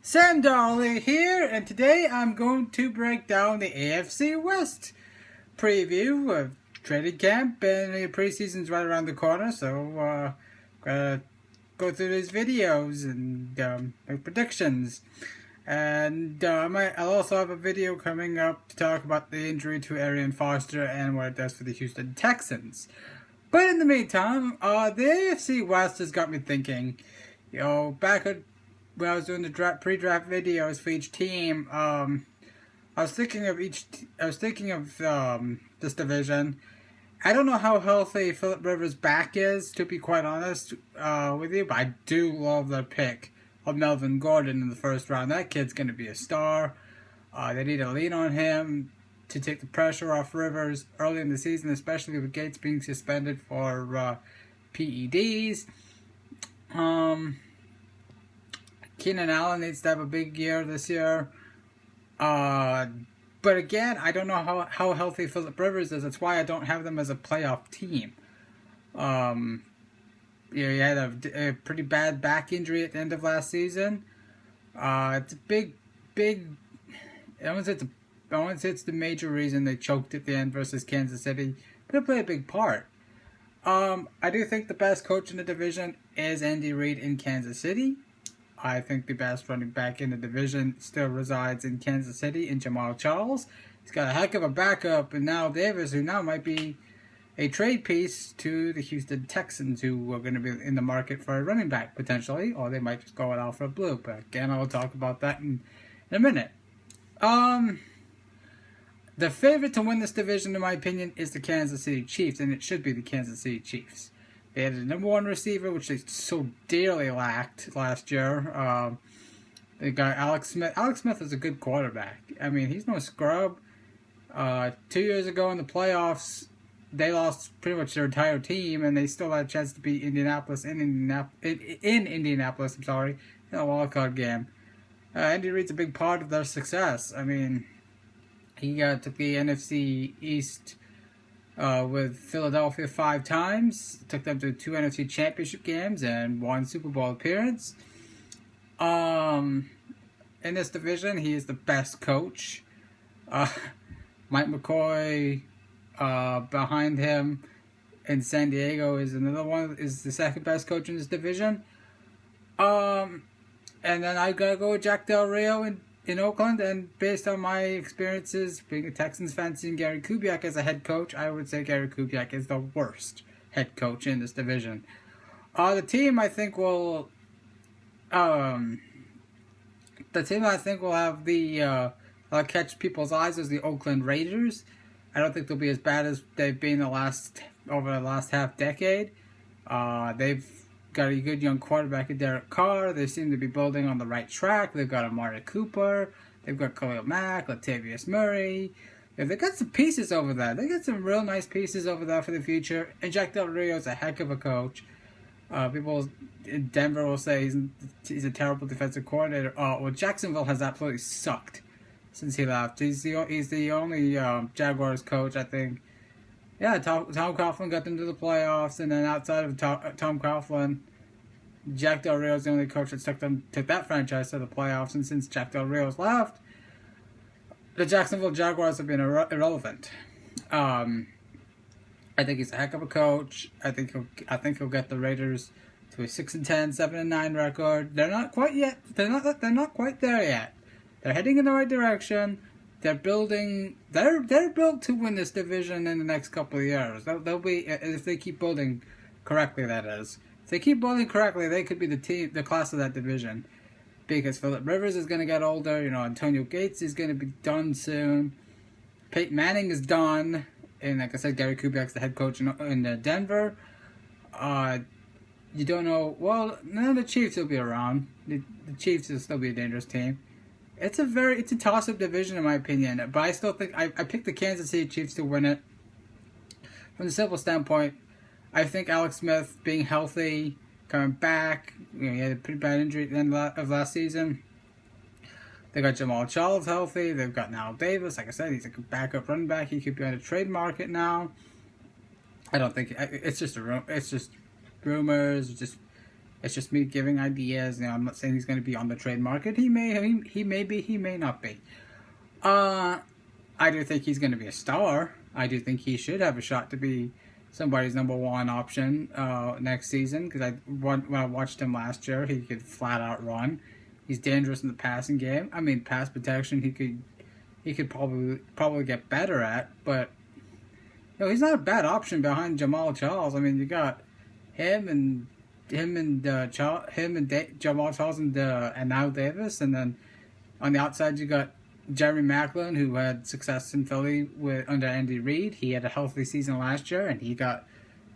Sam Darley here, and today I'm going to break down the AFC West preview of training camp, and the preseason's right around the corner, so gotta go through these videos and make predictions. And I'll also have a video coming up to talk about the injury to Arian Foster and what it does for the Houston Texans. But in the meantime, the AFC West has got me thinking. Back when I was doing the pre-draft videos for each team, I was thinking of this division. I don't know how healthy Phillip Rivers' back is, to be quite honest with you, but I do love the pick of Melvin Gordon in the first round. That kid's going to be a star. They need to lean on him to take the pressure off Rivers early in the season, especially with Gates being suspended for PEDs. Keenan Allen needs to have a big year this year. But again, I don't know how healthy Phillip Rivers is. That's why I don't have them as a playoff team. He had a pretty bad back injury at the end of last season. It's a big. I won't say it's the major reason they choked at the end versus Kansas City, but it played a big part. I do think the best coach in the division is Andy Reid in Kansas City. I think the best running back in the division still resides in Kansas City in Jamal Charles. He's got a heck of a backup in Al Davis, who now might be a trade piece to the Houston Texans, who are going to be in the market for a running back potentially, or they might just go with Alfred Blue. But again, I'll talk about that in a minute. The favorite to win this division, in my opinion, is the Kansas City Chiefs, and it should be the Kansas City Chiefs. They had the number one receiver, which they so dearly lacked last year. They got Alex Smith. Alex Smith is a good quarterback. I mean, he's no scrub. 2 years ago in the playoffs, they lost pretty much their entire team, and they still had a chance to beat Indianapolis in Indianapolis. I'm sorry, in a wild card game. Andy Reid's a big part of their success. I mean, he took the NFC East with Philadelphia 5 times, took them to 2 NFC Championship games, and 1 Super Bowl appearance. In this division, he is the best coach. Mike McCoy, behind him in San Diego, is the second best coach in this division. And then I gotta go with Jack Del Rio in Oakland, and based on my experiences being a Texans fan, seeing Gary Kubiak as a head coach, I would say Gary Kubiak is the worst head coach in this division. The team I think will have catch people's eyes is the Oakland Raiders. I don't think they'll be as bad as they've been over the last half decade. They've got a good young quarterback in Derek Carr. They seem to be building on the right track. They've got Amari Cooper. They've got Khalil Mack, Latavius Murray. They've got some pieces over there. They got some real nice pieces over there for the future. And Jack Del Rio is a heck of a coach. People in Denver will say he's a terrible defensive coordinator. Well, Jacksonville has absolutely sucked since he left. He's the only Jaguars coach, I think. Yeah, Tom Coughlin got them to the playoffs, and then outside of Tom Coughlin, Jack Del Rio is the only coach that took that franchise to the playoffs. And since Jack Del Rio's left, the Jacksonville Jaguars have been irrelevant. I think he's a heck of a coach. I think he'll get the Raiders to a 6-10, 7-9 record. They're not quite yet. They're not quite there yet. They're heading in the right direction. They're built to win this division in the next couple of years. They'll be, if they keep building correctly, that is. If they keep building correctly, they could be the class of that division. Because Phillip Rivers is going to get older. Antonio Gates is going to be done soon. Peyton Manning is done. And like I said, Gary Kubiak's the head coach in Denver. You don't know. Well, none of the Chiefs will be around. The Chiefs will still be a dangerous team. It's a toss-up division in my opinion, but I still think I picked the Kansas City Chiefs to win it. From the simple standpoint, I think Alex Smith being healthy, coming back, he had a pretty bad injury at the end of last season. They got Jamal Charles healthy. They've got Al Davis. Like I said, he's a backup running back. He could be on the trade market now. I don't think it's just rumors. Just It's just me giving ideas. I'm not saying he's going to be on the trade market. He may be, he may not be. I do think he's going to be a star. I do think he should have a shot to be somebody's number one option next season. Because when I watched him last year, he could flat out run. He's dangerous in the passing game. I mean, pass protection he could probably get better at. But he's not a bad option behind Jamal Charles. I mean, you got him and Jamal Charles and Al Davis, and then on the outside you got Jeremy Maclin, who had success in Philly under Andy Reid. He had a healthy season last year, and he got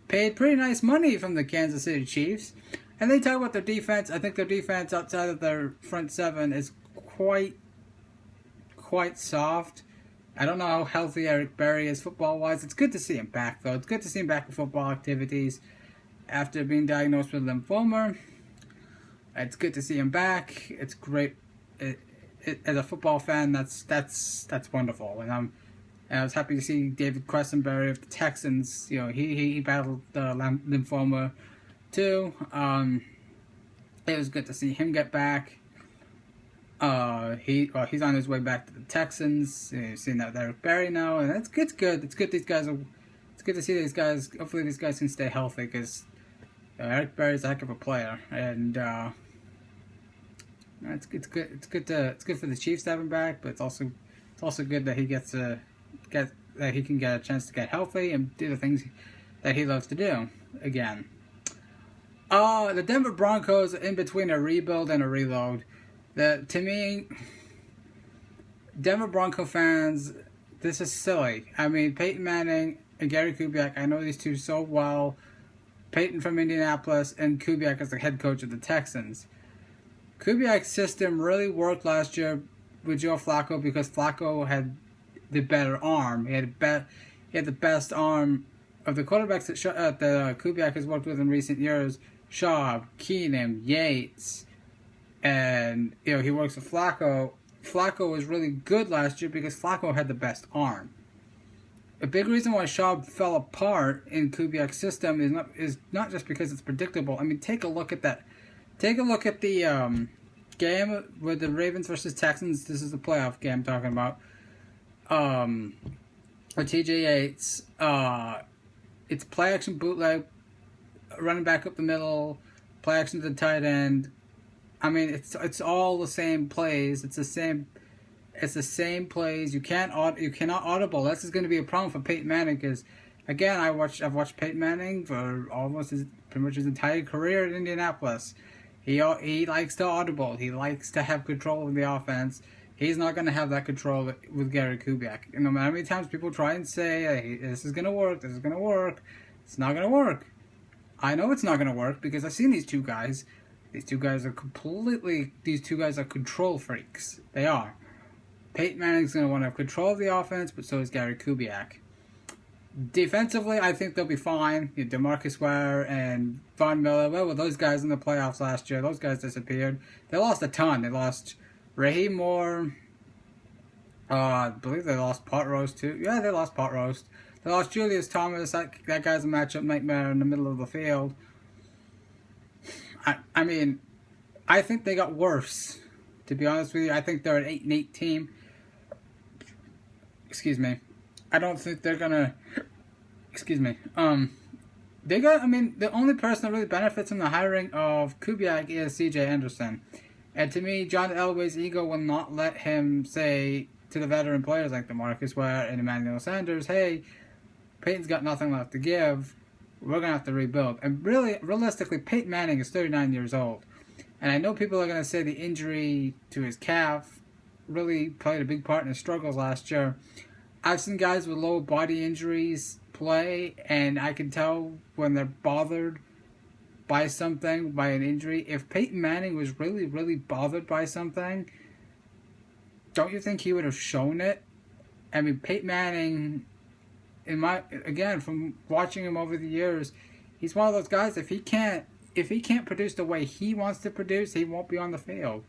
paid pretty nice money from the Kansas City Chiefs. And they talk about their defense. I think their defense outside of their front seven is quite soft. I don't know how healthy Eric Berry is football-wise. It's good to see him back, though. It's good to see him back in football activities after being diagnosed with lymphoma. It's good to see him back. It's great. As a football fan, that's wonderful. And I was happy to see David Quessenberry of the Texans. He battled lymphoma too. It was good to see him get back. He's on his way back to the Texans. Seeing that with Eric Berry now, and it's good. It's good these guys are. It's good to see these guys. Hopefully, these guys can stay healthy because Eric Berry's a heck of a player, and it's good. It's good for the Chiefs to have him back, but it's also good that he he can get a chance to get healthy and do the things that he loves to do again. The Denver Broncos are in between a rebuild and a reload. To me, Denver Bronco fans, this is silly. I mean, Peyton Manning and Gary Kubiak, I know these two so well. Peyton from Indianapolis and Kubiak as the head coach of the Texans. Kubiak's system really worked last year with Joe Flacco because Flacco had the better arm. He had the best arm of the quarterbacks that Kubiak has worked with in recent years. Schaub, Keenum, Yates, and he works with Flacco. Flacco was really good last year because Flacco had the best arm. A big reason why Schaub fell apart in Kubiak's system is not just because it's predictable. I mean, take a look at that. Take a look at the game with the Ravens versus Texans. This is the playoff game I'm talking about. With TJ Yates, it's play action bootleg, running back up the middle, play action to the tight end. I mean, it's all the same plays. It's the same plays. You cannot audible. This is going to be a problem for Peyton Manning because, again, I've watched Peyton Manning for pretty much his entire career in Indianapolis. He likes to audible. He likes to have control of the offense. He's not going to have that control with Gary Kubiak. And no matter how many times people try and say, hey, this is going to work, it's not going to work. I know it's not going to work because I've seen these two guys. These two guys are control freaks. They are. Peyton Manning's going to want to have control of the offense, but so is Gary Kubiak. Defensively, I think they'll be fine. DeMarcus Ware and Von Miller, well, with those guys in the playoffs last year, those guys disappeared. They lost a ton. They lost Raheem Moore. I believe they lost Pot Roast too. Yeah, they lost Pot Roast. They lost Julius Thomas. That guy's a matchup nightmare in the middle of the field. I mean, I think they got worse. To be honest with you, I think they're an 8-8 team. Excuse me. I don't think they're gonna. Excuse me. The only person that really benefits from the hiring of Kubiak is C.J. Anderson, and to me, John Elway's ego will not let him say to the veteran players like DeMarcus Ware and Emmanuel Sanders, "Hey, Peyton's got nothing left to give. We're gonna have to rebuild." And really, realistically, Peyton Manning is 39 years old, and I know people are gonna say the injury to his calf really played a big part in his struggles last year. I've seen guys with low body injuries play, and I can tell when they're bothered by something, by an injury. If Peyton Manning was really, really bothered by something, don't you think he would have shown it? I mean, Peyton Manning, from watching him over the years, he's one of those guys, if he can't produce the way he wants to produce, he won't be on the field.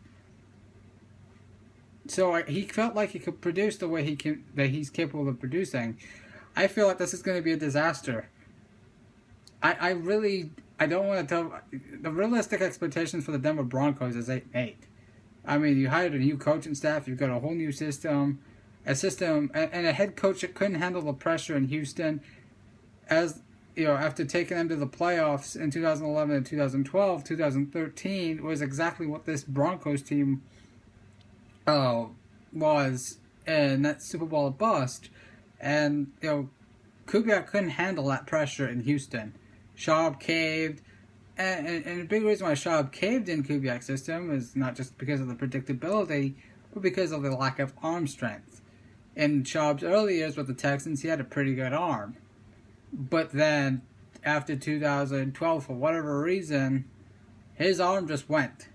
So he felt like he could produce the way that he's capable of producing. I feel like this is going to be a disaster. I really I don't want to tell the realistic expectations for the Denver Broncos is 8-8. I mean, you hired a new coaching staff, you've got a whole new system, and a head coach that couldn't handle the pressure in Houston. As you know, after taking them to the playoffs in 2011 and 2012, 2013 was exactly what this Broncos team was, and that Super Bowl bust. And Kubiak couldn't handle that pressure in Houston. Schaub caved, and a big reason why Schaub caved in Kubiak's system is not just because of the predictability, but because of the lack of arm strength. In Schaub's early years with the Texans, he had a pretty good arm. But then, after 2012, for whatever reason, his arm just went.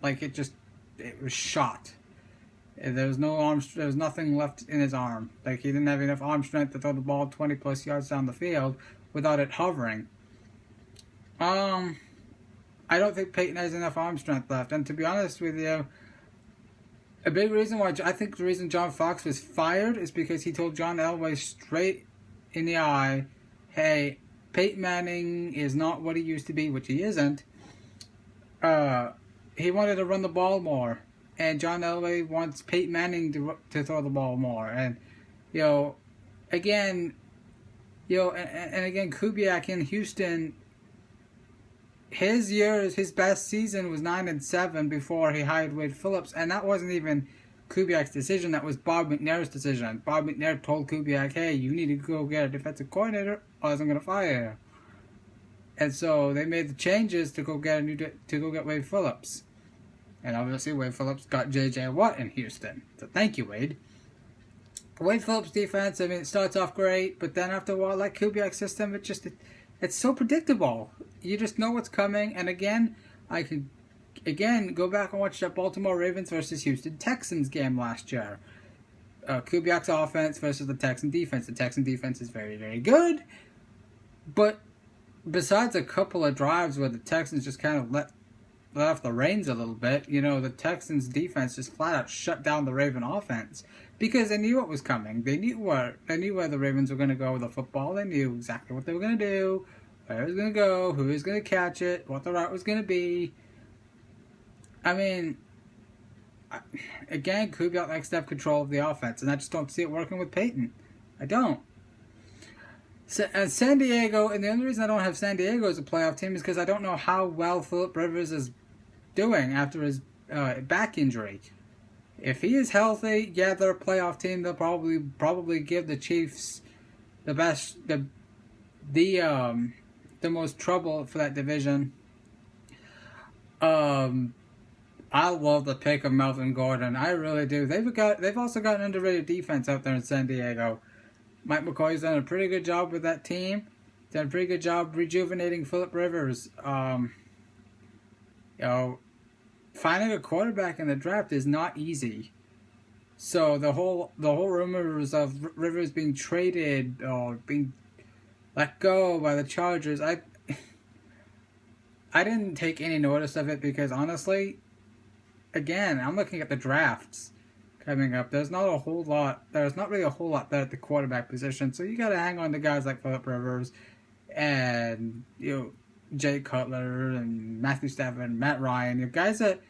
Like, it was shot. There was no arm. There was nothing left in his arm. Like, he didn't have enough arm strength to throw the ball 20 plus yards down the field without it hovering. I don't think Peyton has enough arm strength left. And to be honest with you, a big reason why I think the reason John Fox was fired is because he told John Elway straight in the eye, "Hey, Peyton Manning is not what he used to be," which he isn't. He wanted to run the ball more. And John Elway wants Peyton Manning to throw the ball more. And, again, Kubiak in Houston, his best season was 9-7 before he hired Wade Phillips. And that wasn't even Kubiak's decision. That was Bob McNair's decision. Bob McNair told Kubiak, "Hey, you need to go get a defensive coordinator or else I'm going to fire you." And so they made the changes to go get Wade Phillips. And obviously Wade Phillips got J.J. Watt in Houston. So thank you, Wade. Wade Phillips' defense, I mean, it starts off great, but then after a while, like Kubiak's system, it's so predictable. You just know what's coming. And again, I could go back and watch that Baltimore Ravens versus Houston Texans game last year. Kubiak's offense versus the Texan defense. The Texan defense is very, very good. But besides a couple of drives where the Texans just kind of let off the reins a little bit, the Texans defense just flat out shut down the Raven offense because they knew what was coming. They knew where the Ravens were going to go with the football. They knew exactly what they were going to do, where it was going to go, who was going to catch it, what the route was going to be. I mean, again, Kubiak likes to have control of the offense, and I just don't see it working with Peyton. I don't. And San Diego, and the only reason I don't have San Diego as a playoff team is because I don't know how well Phillip Rivers is doing after his back injury. If he is healthy, yeah, they're a playoff team. They'll probably give the Chiefs the most trouble for that division. I love the pick of Melvin Gordon. I really do. They've also got an underrated defense out there in San Diego. Mike McCoy's done a pretty good job with that team. Done a pretty good job rejuvenating Phillip Rivers. Finding a quarterback in the draft is not easy. So the whole rumors of Rivers being traded or being let go by the Chargers, I didn't take any notice of it because honestly, again, I'm looking at the drafts coming up. There's not really a whole lot there at the quarterback position. So you got to hang on to guys like Phillip Rivers and Jay Cutler and Matthew Stafford and Matt Ryan. Guys that,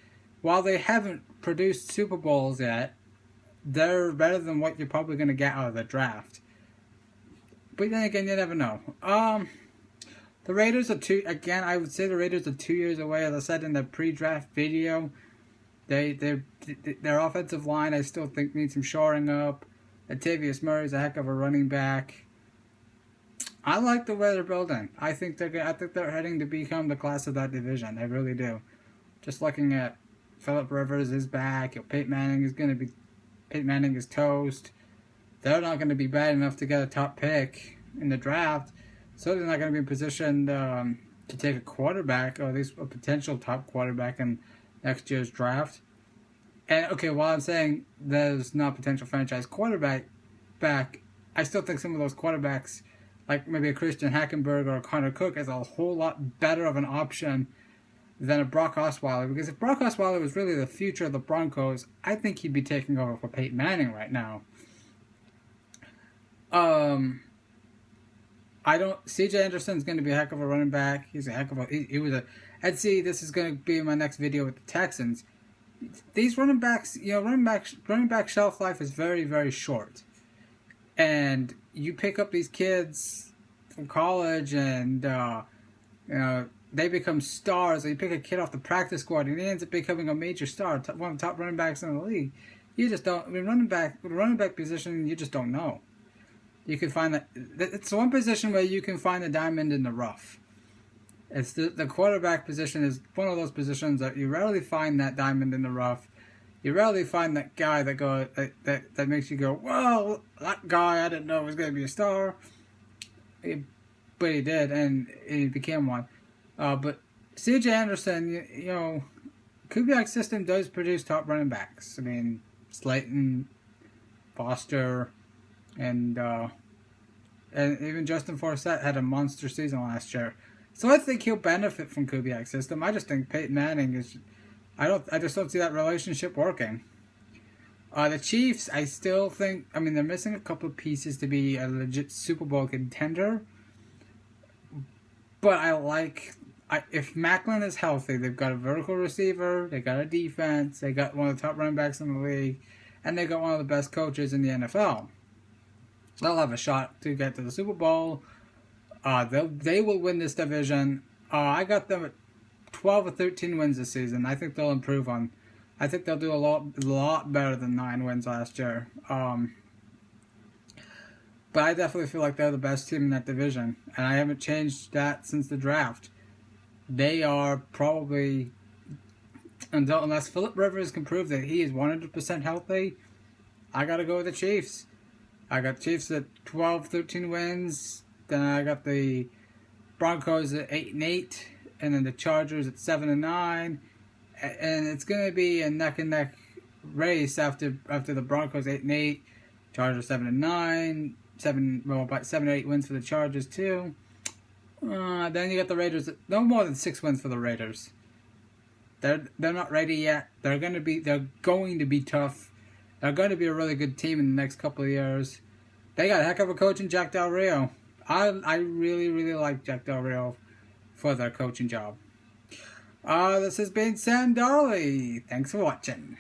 while they haven't produced Super Bowls yet, they're better than what you're probably going to get out of the draft. But then again, you never know. The Raiders are I would say the Raiders are 2 years away. As I said in the pre-draft video, their offensive line I still think needs some shoring up. Latavius Murray's a heck of a running back. I like the way they're building. I think they're heading to become the class of that division. I really do. Just looking at Phillip Rivers is back. Peyton Manning is toast. They're not going to be bad enough to get a top pick in the draft. So they're not going to be in position to take a quarterback, or at least a potential top quarterback in next year's draft. And okay, while I'm saying there's not a potential franchise quarterback back, I still think some of those quarterbacks, like maybe a Christian Hackenberg or a Connor Cook, is a whole lot better of an option than a Brock Osweiler. Because if Brock Osweiler was really the future of the Broncos, I think he'd be taking over for Peyton Manning right now. I don't. C.J. Anderson's going to be a heck of a running back. He's a heck of a. He was a. I'd see this is going to be my next video with the Texans. These running backs, running back shelf life is very, very short. And you pick up these kids from college, and they become stars. Or you pick a kid off the practice squad, and he ends up becoming a major star, one of the top running backs in the league. You just don't. I mean, running back position, you just don't know. You can find that it's one position where you can find the diamond in the rough. It's the quarterback position is one of those positions that you rarely find that diamond in the rough. You rarely find that guy that makes you go, well, that guy I didn't know was going to be a star, but he did, and he became one. But C.J. Anderson, Kubiak's system does produce top running backs. I mean, Slayton, Foster, and even Justin Forsett had a monster season last year. So I think he'll benefit from Kubiak's system. I just think Peyton Manning is. I just don't see that relationship working. The Chiefs, I still think. I mean, they're missing a couple of pieces to be a legit Super Bowl contender. But if Macklin is healthy, they've got a vertical receiver, they got a defense, they got one of the top running backs in the league, and they got one of the best coaches in the NFL. They'll have a shot to get to the Super Bowl. They will win this division. I got them at 12 or 13 wins this season. I think they'll improve on. I think they'll do a lot better than 9 wins last year. But I definitely feel like they're the best team in that division, and I haven't changed that since the draft. They are probably, unless Phillip Rivers can prove that he is 100% healthy, I got to go with the Chiefs. I got the Chiefs at 12, 13 wins. Then I got the Broncos at 8-8, and then the Chargers at 7-9. And it's going to be a neck and neck race after the Broncos 8-8, Chargers 7-9, 7 or 8 wins for the Chargers too. Then you got the Raiders. No more than 6 wins for the Raiders. They're not ready yet. They're going to be tough. They're going to be a really good team in the next couple of years. They got a heck of a coach in Jack Del Rio. I really, really like Jack Del Rio for their coaching job. This has been Sam Darley. Thanks for watching.